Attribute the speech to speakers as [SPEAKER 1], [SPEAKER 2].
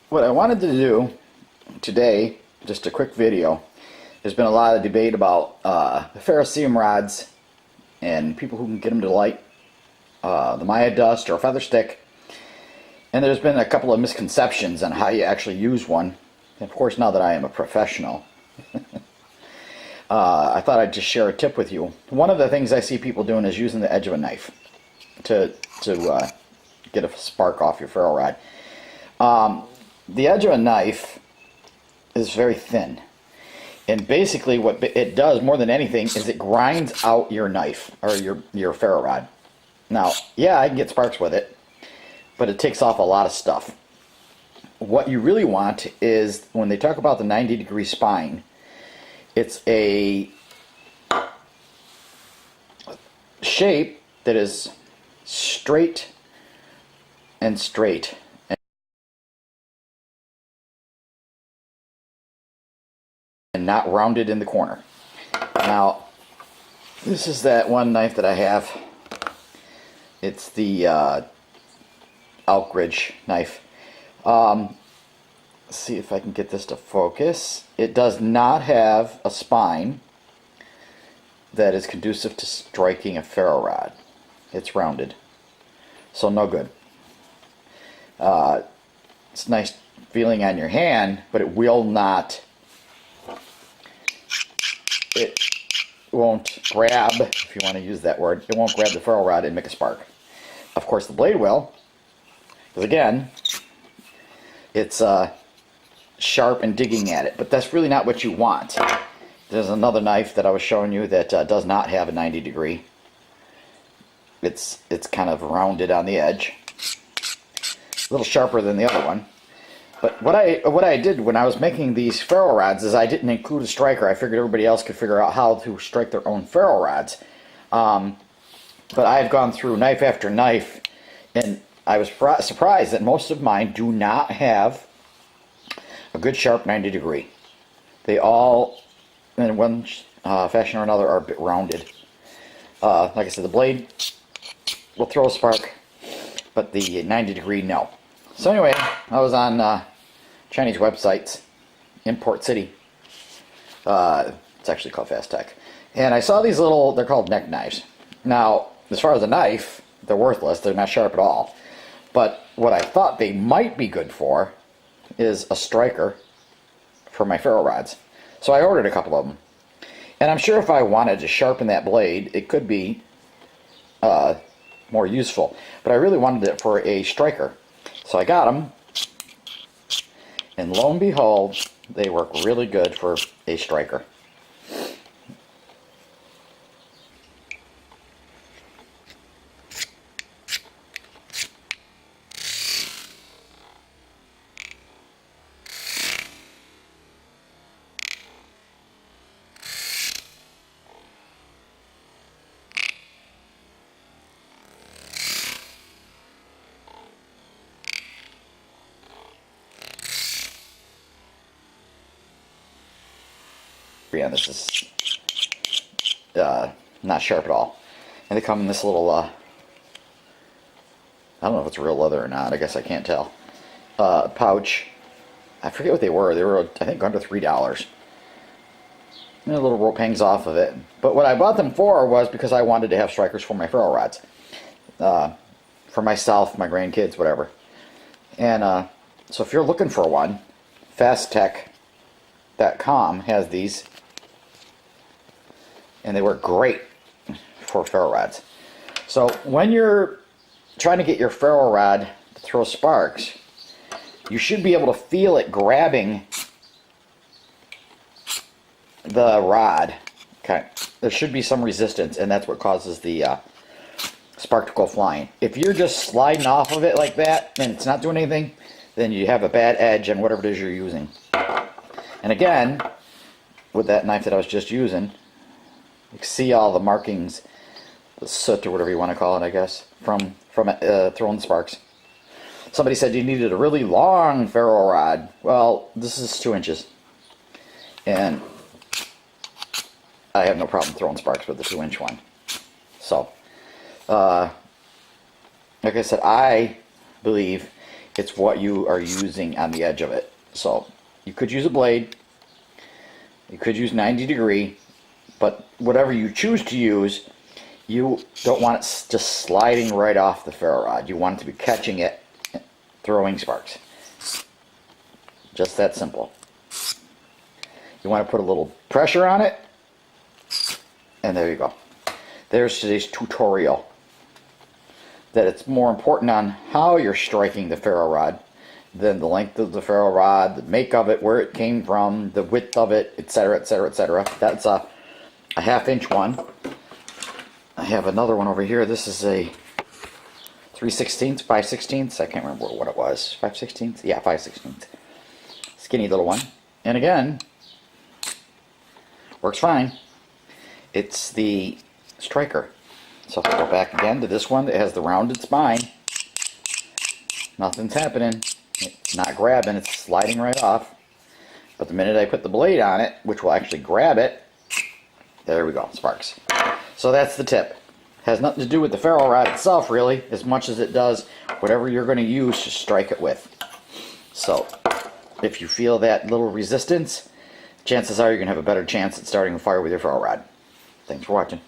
[SPEAKER 1] what I wanted to do today, just a quick video. There's been a lot of debate about the ferrocerium rods and people who can get them to light the Maya dust or a feather stick. And there's been a couple of misconceptions on how you actually use one. And of course, now that I am a professional, I thought I'd just share a tip with you. One of the things I see people doing is using the edge of a knife to get a spark off your ferro rod. The edge of a knife is very thin. And basically what it does more than anything is it grinds out your knife or your ferro rod. Now, yeah, I can get sparks with it, but it takes off a lot of stuff. What you really want is, when they talk about the 90-degree spine, it's a shape that is straight and straight. And not rounded in the corner. Now, this is that one knife that I have. It's the Elkridge knife. Let's see if I can get this to focus. It does not have a spine that is conducive to striking a ferro rod. It's rounded, so no good. It's a nice feeling on your hand, but it will not. It won't grab, if you want to use that word, it won't grab the ferro rod and make a spark. Of course the blade will, because again, it's sharp and digging at it, but that's really not what you want. There's another knife that I was showing you that does not have a 90 degree. It's kind of rounded on the edge, a little sharper than the other one. But what I did when I was making these ferro rods is I didn't include a striker. I figured everybody else could figure out how to strike their own ferro rods. But I've gone through knife after knife, and I was surprised that most of mine do not have a good sharp 90 degree. They all, in one fashion or another, are a bit rounded. Like I said, the blade will throw a spark, but the 90 degree, no. So anyway, I was on Chinese websites, Import City. It's actually called Fast Tech. And I saw these little, they're called neck knives. Now, as far as a knife, they're worthless. They're not sharp at all. But what I thought they might be good for is a striker for my ferro rods. So I ordered a couple of them. And I'm sure if I wanted to sharpen that blade, it could be more useful. But I really wanted it for a striker. So I got them, and lo and behold, they work really good for a striker. Yeah, this is not sharp at all. And they come in this little, I don't know if it's real leather or not, I guess I can't tell, pouch. I forget what they were. They were, I think, under $3. And a little rope hangs off of it. But what I bought them for was because I wanted to have strikers for my ferro rods. For myself, my grandkids, whatever. And so if you're looking for one, fasttech.com has these. And they work great for ferro rods. So when you're trying to get your ferro rod to throw sparks, you should be able to feel it grabbing the rod. Okay, there should be some resistance, and that's what causes the spark to go flying. If you're just sliding off of it like that and it's not doing anything, then you have a bad edge on whatever it is you're using. And again, with that knife that I was just using, you can see all the markings, the soot or whatever you want to call it, I guess, from throwing the sparks. Somebody said you needed a really long ferro rod. Well, this is 2 inches. And I have no problem throwing sparks with the 2-inch one. So, like I said, I believe It's what you are using on the edge of it. So you could use a blade. You could use 90 degree. But whatever you choose to use, you don't want it just sliding right off the ferro rod. You want it to be catching it, throwing sparks. Just that simple. You want to put a little pressure on it, and there you go. There's today's tutorial. That it's more important on how you're striking the ferro rod than the length of the ferro rod, the make of it, where it came from, the width of it, etc., etc., etc. That's a 1/2 inch one. I have another one over here. This is a 3/16, 5/16. I can't remember what it was. 5/16? Yeah, 5/16. Skinny little one. And again, works fine. It's the striker. So if I go back again to this one that has the rounded spine, nothing's happening. It's not grabbing, it's sliding right off. But the minute I put the blade on it, which will actually grab it, there we go, sparks. So that's the tip. Has nothing to do with the ferro rod itself really, as much as it does whatever you're going to use to strike it with. So if you feel that little resistance, chances are you're going to have a better chance at starting a fire with your ferro rod. Thanks for watching.